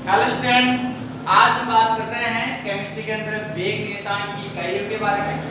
Hello students, आज हम बात कर रहे हैं केमिस्ट्री के अंदर वेग नियतांक की इकाइयों के बारे में,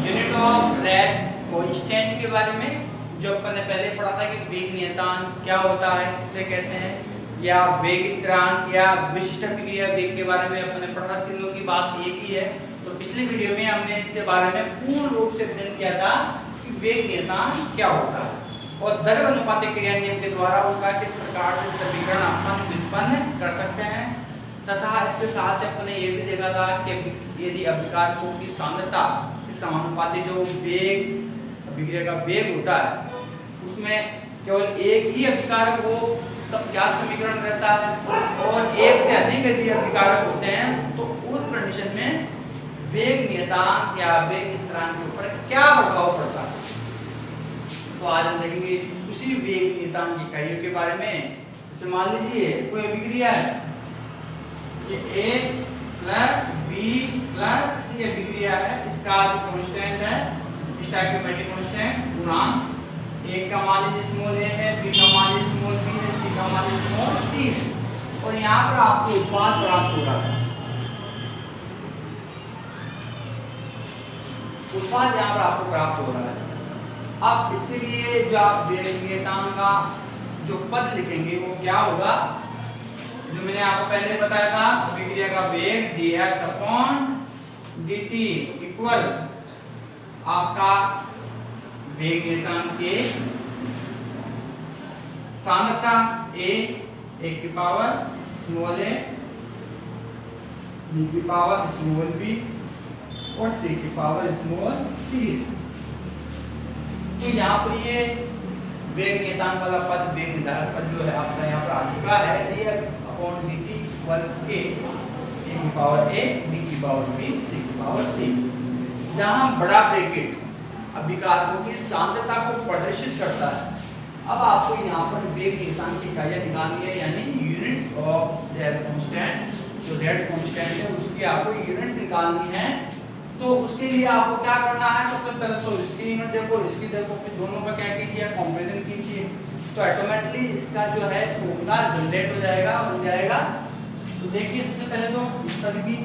यूनिट ऑफ रेट कांस्टेंट के बारे में। जो अपन ने पहले पढ़ा था कि वेग नियतांक क्या होता है, किसे कहते हैं, या वेग स्थिरांक या विशिष्ट अभिक्रिया वेग के बारे में अपन ने पढ़ा। तीनों की बात एक ही है। तो पिछली वीडियो में हमने इसके बारे में पूर्ण रूप से अध्ययन किया था कि वेग नियतांक क्या होता है और द्रव्यानुपातिक क्रिया नियम के द्वारा उसका किस प्रकार से समीकरण अपन व्युत्पन्न कर सकते हैं, तथा इसके साथ अपने ये भी देखा था कि यदि अभिकारकों की सांद्रता के समानुपाती जो वेग अभिक्रिया का वेग होता है उसमें केवल एक ही अभिकारक हो तब क्या समीकरण रहता है, और एक से अधिक यदि अभिकारक होते हैं तो उस कंडीशन में वेग नियतांक या वेग स्थिरांक के ऊपर क्या प्रभाव पड़ता है। तो आज हम देखेंगे उसी वेग नियतांक की इकाइयों के बारे में। जैसे मान लीजिए कोई अभिक्रिया है, ये A plus B plus C अभिक्रिया है, इसका जो कांस्टेंट है स्टोइकियोमेट्रिक कांस्टेंट गुणांक, एक का मान लीजिए स्मॉल a है, B का मान लीजिए स्मॉल b है, C का मान लीजिए स्मॉल c है, और यहाँ पर आपको उत्पाद प्राप्त हो रहा है। उत्पाद यहाँ पर आपको प्राप्त हो रहा है। अब इसके लिए जो आप वेग नियतांक का जो पद लिखेंगे वो क्या होगा, जो मैंने आपको पहले बताया था, अभिक्रिया का वेग dx अपॉन dt इक्वल आपका वेग नियतांक के सांद्रता a की पावर स्मॉल a, b की पावर स्मॉल b और c की पावर स्मॉल c। तो यहाँ पर ये वेग नियतांक वाला पद, वेग निर्धारक पद जो है आपका यहाँ पर आ चुका है, dx upon dt equal a की पावर a, b की पावर b, c की पावर c, जहाँ बड़ा ब्रैकेट अभिकारकों की सांद्रता को प्रदर्शित करता है। अब आपको यहाँ पर वेग नियतांक की इकाइयाँ निकालनी है, यानी यूनिट ऑफ Z कांस्टेंट, जो Z कांस्टेंट है उसकी आपको यूनिट्स निकालनी है। तो उसके लिए आपको क्या करना है, सबसे पहले तो इसकी यूनिट देखो, इसकी देखो, फिर दोनों का क्या कीजिए, कंपैरिजन कीजिए, तो ऑटोमेटिकली इसका जो है फॉर्मूला जनरेट हो जाएगा, बन जाएगा। तो देखिए सबसे पहले तो इस तरह की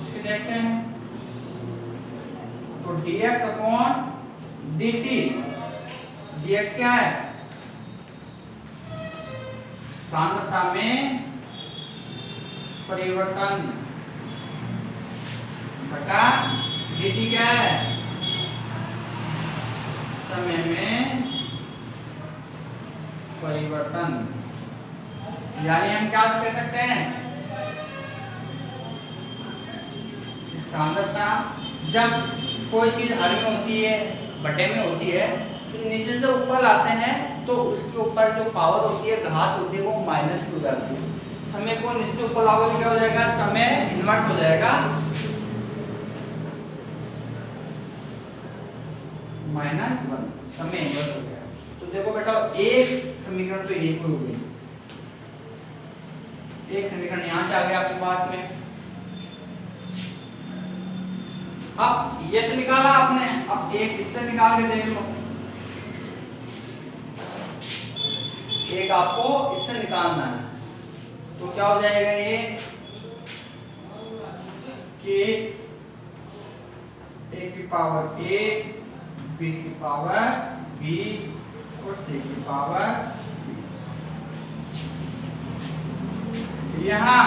इसके देखते हैं, तो dx अपॉन dt, dx क्या है, सांद्रता में परिवर्तन, बटा dt क्या है, समय में परिवर्तन। यानी हम क्या कह सकते हैं, सांद्रता जब कोई चीज हर में होती है, बटे में होती है, तो नीचे से ऊपर लाते हैं तो उसके ऊपर जो पावर होती है, घात होती है, वो माइनस हो जाती है। समय को नीचे से ऊपर लाओगे तो क्या हो जाएगा, समय इन्वर्स हो जाएगा, -1, समय इन्वर्स हो गया। तो देखो बेटा, एक समीकरण तो एक हो गई, एक समीकरण यहाँ से आ गया आपके पास में। अब ये तो निकाला आपने, अब एक इससे निकाल के देख लो, एक आपको इससे निकालना है। तो क्या हो जाएगा ये कि a की पावर a, b की पावर b और c की पावर c। यहाँ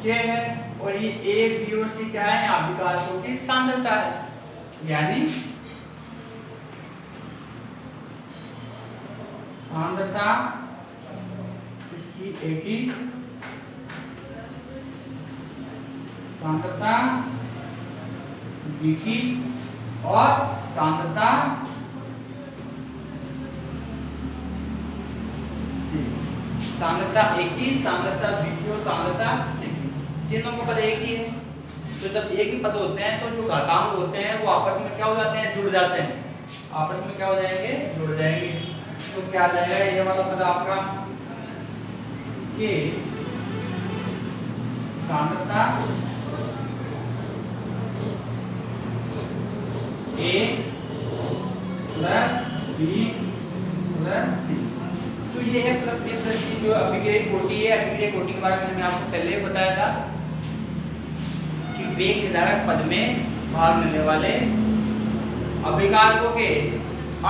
क्या है, और ये a, b और c क्या है, अभिकारकों की सांद्रता है, यानी सांद्रता इसकी a की सांद्रता b की और सांद्रता c, सांद्रता a की, सांद्रता b की और सांद्रता c की, तीनों का पद एक ही है। तो जब एक ही पद होते हैं तो जो घातांक होते हैं वो आपस में क्या हो जाते हैं, जुड़ जाते हैं, आपस में क्या हो जाएंगे, जुड़ जाएंगे। तो क्या आ जाएगा, ये वाला पद आपका कि सांद्रता A plus B plus C, तो ये है प्लस A प्लस C जो अभिक्रिया कोटि है, अभिक्रिया कोटि के बारे में मैंने आपको पहले ही बताया था कि वेग निर्धारक पद में भाग लेने वाले अभिकारकों के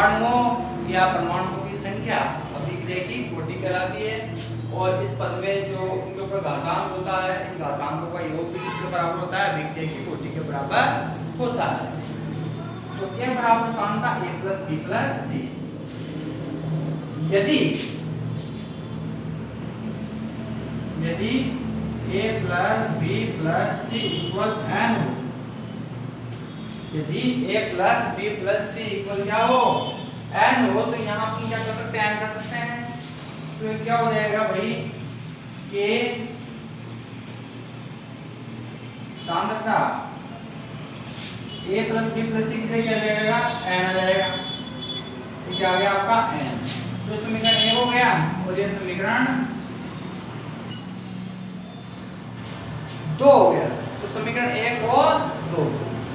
अणुओं या परमाणुओं की संख्या अभिक्रिया की कोटि कहलाती है। और इस पद में जो उनके ऊपर घातांक होता है, इन घातांकों का योग भी किसके बराबर होता है? अभिक्रिया की कोटि के बराबर होता है। तो A बराबर सामान्यता A plus B plus C। यदि A plus B plus C equal n हो, यदि A plus B plus C equal क्या हो? n हो, तो यहाँ अपन क्या कर सकते हैं? n कर सकते हैं। तो ये क्या हो जाएगा भाई कि सांद्रता A plus B plus C की जगह क्या आ जाएगा? n आ जाएगा। ये क्या आ गया आपका? n। तो समीकरण 1 हो गया और ये समीकरण 2 हो गया। तो समीकरण 1 और 2।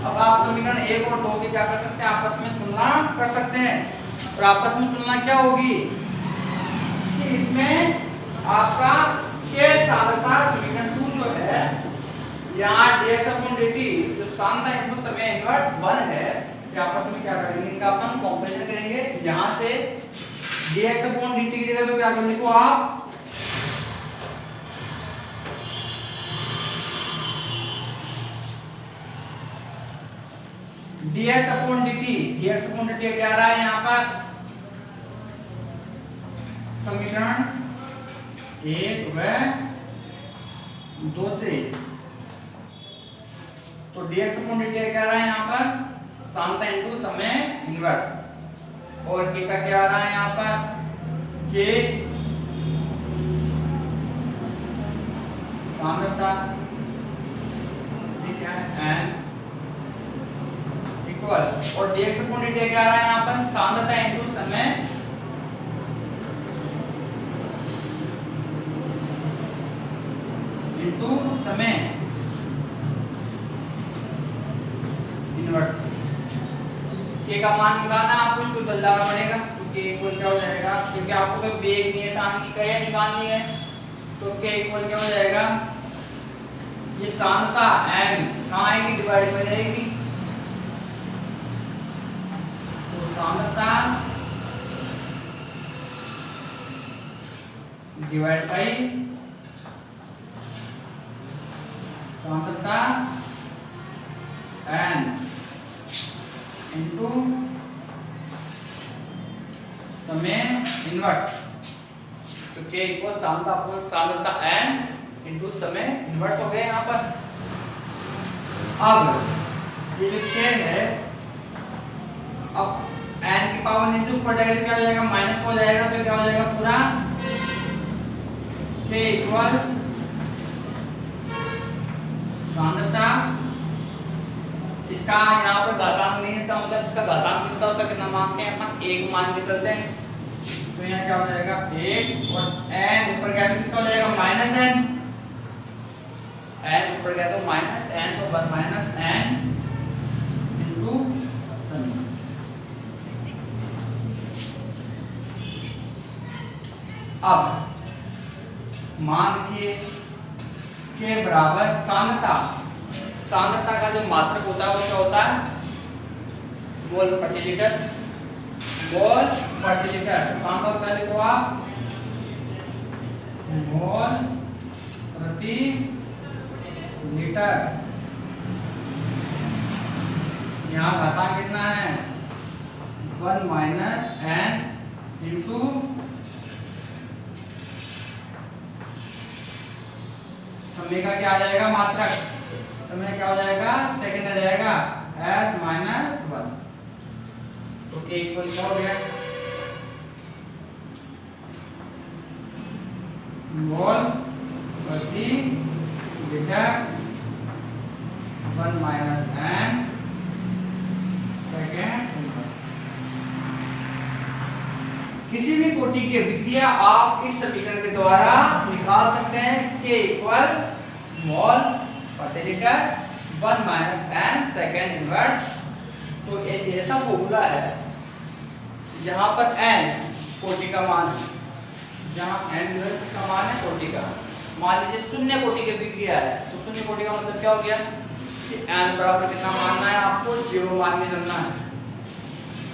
अब आप समीकरण 1 और 2 की क्या कर सकते हैं? आपस में तुलना कर सकते हैं। और आपस में तुलना क्या होगी कि इसमें आपका K सांद्रता समीकरण 2 जो है, यहाँ dx/dt जो सांद्रता इनपुट समय इन्वर्स 1 है, कि आपस में क्या करेंगे? इनका अपन कंपैरिजन करेंगे। यहाँ से dx/dt की जगह तो क्या कर लिखो आप? dx/dt क्या आ रहा है यहाँ पर? समीकरण 1 व 2 से। तो dx/dt क्या आ रहा है यहाँ पर? सांद्रता इनटू समय इन्वर्स। और k का क्या आ रहा है यहाँ पर? k सांद्रता, ठीक है, n इक्वल, और dx/dt क्या आ रहा है यहाँ पर? सांद्रता इनटू समय इनटू समय इन्वर्स। k का मान निकालना आपको, इसको बदलना पड़ेगा क्योंकि इक्वल क्या हो जाएगा? क्योंकि आपको तो वेग नियतांक की क्या निकालनी है, तो k इक्वल क्या हो जाएगा? ये सांद्रता n कहाँ आएगी? डिवाइड हो जाएगी। तो सांद्रता डिवाइड बाई सांद्रता n इनटू समय इन्वर्स। तो k इक्वल सांद्रता n इनटू समय इन्वर्स हो गए यहाँ पर। अब ये जो k है, अब n की पावर नीचे ऊपर जाएगा तो क्या हो जाएगा? माइनस हो जाएगा। तो क्या हो जाएगा? पूरा k इक्वल सांद्रता, इसका यहाँ पर घातांक नहीं, इसका मतलब इसका घातांक कितना होता है? कितना मानते हैं अपन? 1 मान के चलते हैं। तो यहाँ क्या हो जाएगा? 1 और n ऊपर गया तो किसका हो जाएगा? Minus n। n ऊपर गया तो माइनस n, तो 1 माइनस n इनटू समय। अब मान लीजिए के बराबर सांद्रता, सांद्रता का जो मात्रक होता है वो क्या होता है? मोल प्रति लीटर, मोल प्रति लीटर। कहाँ का होता है? देखो आप, मोल प्रति लीटर। यहाँ घातांक कितना है? 1 माइनस n इंटू समय का क्या आ जाएगा? मात्रक। समय क्या हो जाएगा? सेकंड आ जाएगा, s माइनस 1। तो k इक्वल क्या हो गया? मोल प्रति litre 1 minus n second inverse. किसी भी कोटि की अभिक्रिया आप इस समीकरण के द्वारा निकाल सकते हैं। k इक्वल मोल प्रति litre 1 minus n second inverse. तो एक ऐसा फॉर्मूला है जहां पर n कोटि का मान है, जहाँ n जो है इसका मान है कोटि का। मान लीजिए शून्य कोटि की अभिक्रिया है, तो शून्य कोटि का मतलब क्या हो गया कि n बराबर कितना मानना है आपको, 0 मान के चलना है।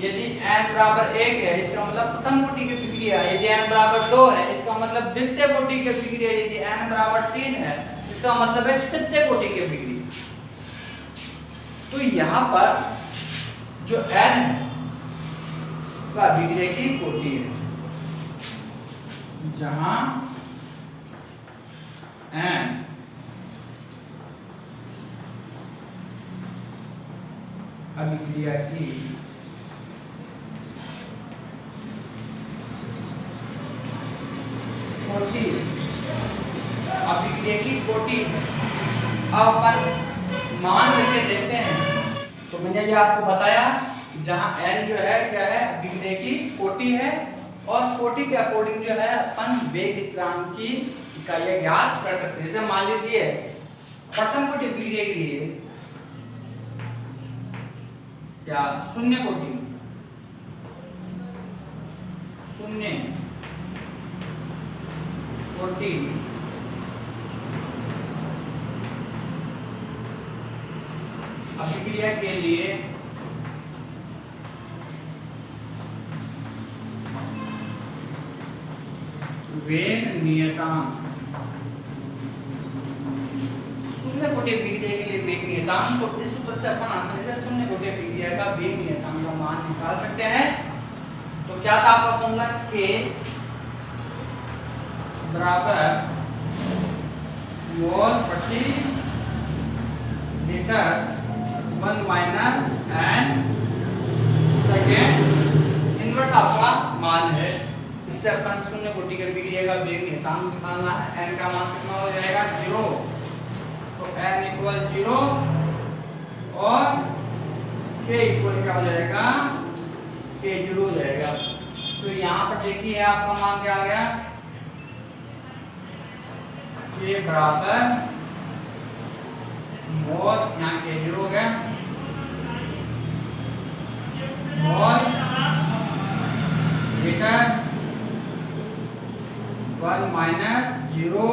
यदि n बराबर 1 है इसका मतलब प्रथम कोटि की अभिक्रिया, यदि n बराबर 2 है इसका मतलब द्वितीय कोटि की अभिक्रिया, यदि n बराबर 3 है इसका मतलब है तृतीय कोटि की अभिक्रिया। तो यहाँ पर जो n है वह अभिक्रिया की कोटि है, जहां n अभिक्रिया की कोटि, अभिक्रिया की कोटि है। अब अपन मान लेके देखते हैं। तो मैंने जो आपको बताया जहां n जो है क्या है, अभिक्रिया की कोटि है, और कोटि के अकॉर्डिंग जो है अपन वेग स्थिरांक की इकाइयां ज्ञात कर सकते हैं। जैसे मान लीजिए प्रथम कोटि अभिक्रिया के लिए क्या शून्य कोटि, शून्य कोटि अभिक्रिया के लिए वेग नियतांक, शून्य कोटि अभिक्रिया के लिए वेग नियतांक, तो इस सूत्र से अपन आसानी से शून्य कोटि अभिक्रिया का वेग नियतांक का मान निकाल सकते हैं। तो क्या था आपका फॉर्मूला, k बराबर मोल प्रति litre 1 minus n second inverse आपका मान है। इससे अपन शून्य कोटि की अभिक्रिया का वेग नियतांक निकालना है। n का मान कितना हो जाएगा 0, तो n इक्वल 0 और k इक्वल क्या हो जाएगा, k 0 हो जाएगा। तो यहाँ पर देखिए आपका मान क्या आ गया, k बराबर मोल, यहाँ k 0 हो गया, mole litre 1 minus 0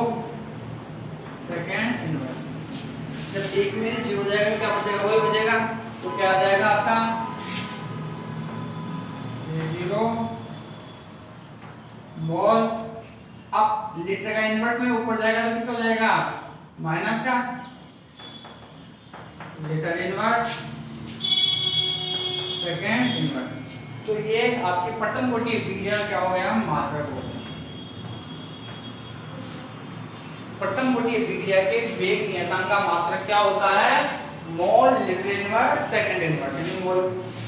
second inverse. जब एक में 0 हो जाएगा क्या बचेगा, वही बचेगा। तो क्या आ जाएगा आपका 0 मोल, अब लीटर का इनवर्स में ऊपर जाएगा तो किसका हो जाएगा, माइनस का, लीटर इनवर्स सेकेंड इनवर्स। तो ये आपकी प्रथम कोटि अभिक्रिया क्या हो गया, मात्रक हो गया। प्रथम कोटि अभिक्रिया के वेग नियतांक का मात्रक क्या होता है, mole litre inverse second inverse. यानी मोल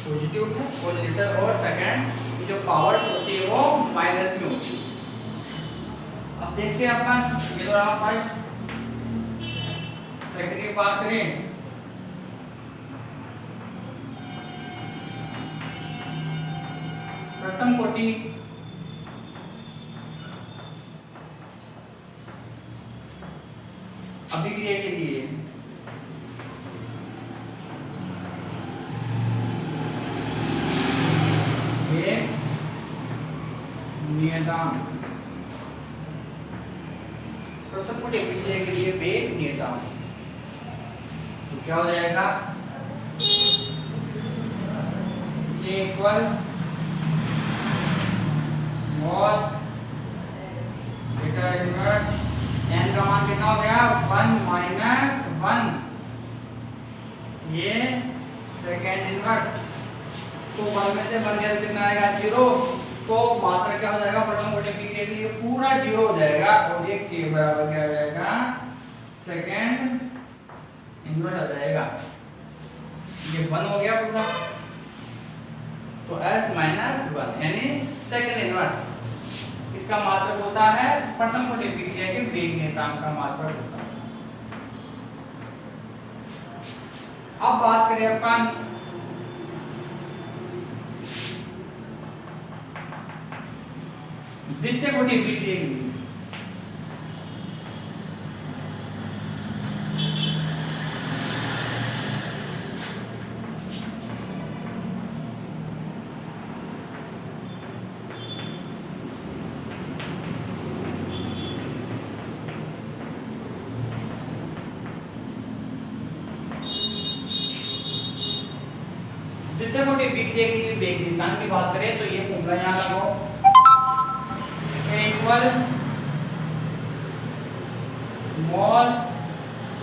पॉजिटिव में और लीटर और सेकेंड की जो पावर्स होती है वो माइनस में होती है। अब देखते हैं अपन, ये तो रहा फर्स्ट, सेकेंड की बात करें प्रथम कोटि अभिक्रिया के लिए वेग नियतांक, प्रथम कोटि अभिक्रिया के लिए वेग नियतांक तो क्या हो जाएगा, k equal mole litre inverse, n का मान कितना हो गया 1 माइनस 1, ये सेकेंड इनवर्स। तो 1 में से 1 गया तो कितना आएगा 0, तो मात्रा क्या हो जाएगा, प्रथम कोटि अभिक्रिया के लिए पूरा 0 हो जाएगा, और ये k बराबर क्या आ जाएगा, सेकेंड इनवर्स आ जाएगा। ये 1 हो गया पूरा, तो s माइनस 1 यानी सेकेंड इनवर्स इसका मात्रक होता है, प्रथम कोटि अभिक्रिया के वेग नियतांक का मात्रक होता है। अब बात करें अपन द्वितीय कोटि अभिक्रिया के लिए। द्वितीय कोटि विक्रिया के लिए वेग नियतांक की बात करें तो ये फॉर्मूला यहाँ लगाओ, A इक्वल मोल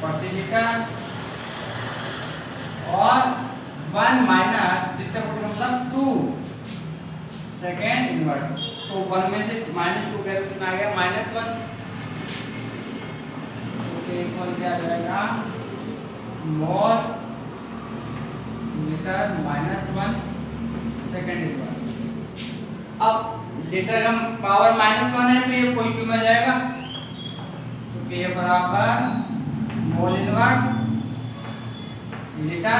प्रति लीटर और 1 माइनस द्वितीय कोटि का मतलब 2 सेकेंड इनवर्स। तो 1 में से -2 गया तो कितना आ गया -1। तो इक्वल क्या आ जाएगा मोल लीटर -1 सेकेंड इनवर्स। अब लीटर का पावर -1 है तो ये पॉजिटिव में जाएगा, तो K बराबर mole inverse litre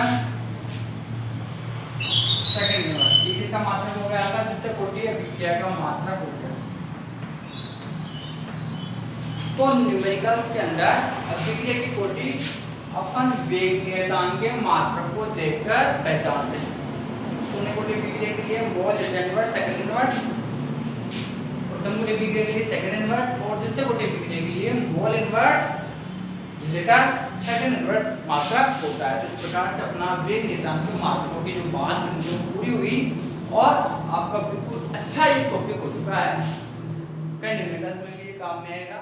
second inverse. ये किसका मात्रक हो गया आपका द्वितीय कोटि अभिक्रिया का मात्रक हो गया। तो न्यूमेरिकल्स के अंदर अभिक्रिया की कोटि अपन वेग नियतांक के मात्रक को देखकर पहचानते हैं। शून्य कोटि अभिक्रिया के लिए मोल इनवर्स सेकंड इनवर्स, प्रथम कोटि अभिक्रिया के लिए सेकंड इनवर्स और द्वितीय कोटि अभिक्रिया के लिए mole inverse litre second inverse मात्रक होता है। तो इस प्रकार से अपना वेग नियतांक के मात्रकों की जो बात जो पूरी हुई और आपका बिल्कुल अच्छा एक टॉपिक हो चुका है, कई न्यूमेरिकल्स में भी ये काम में आएगा।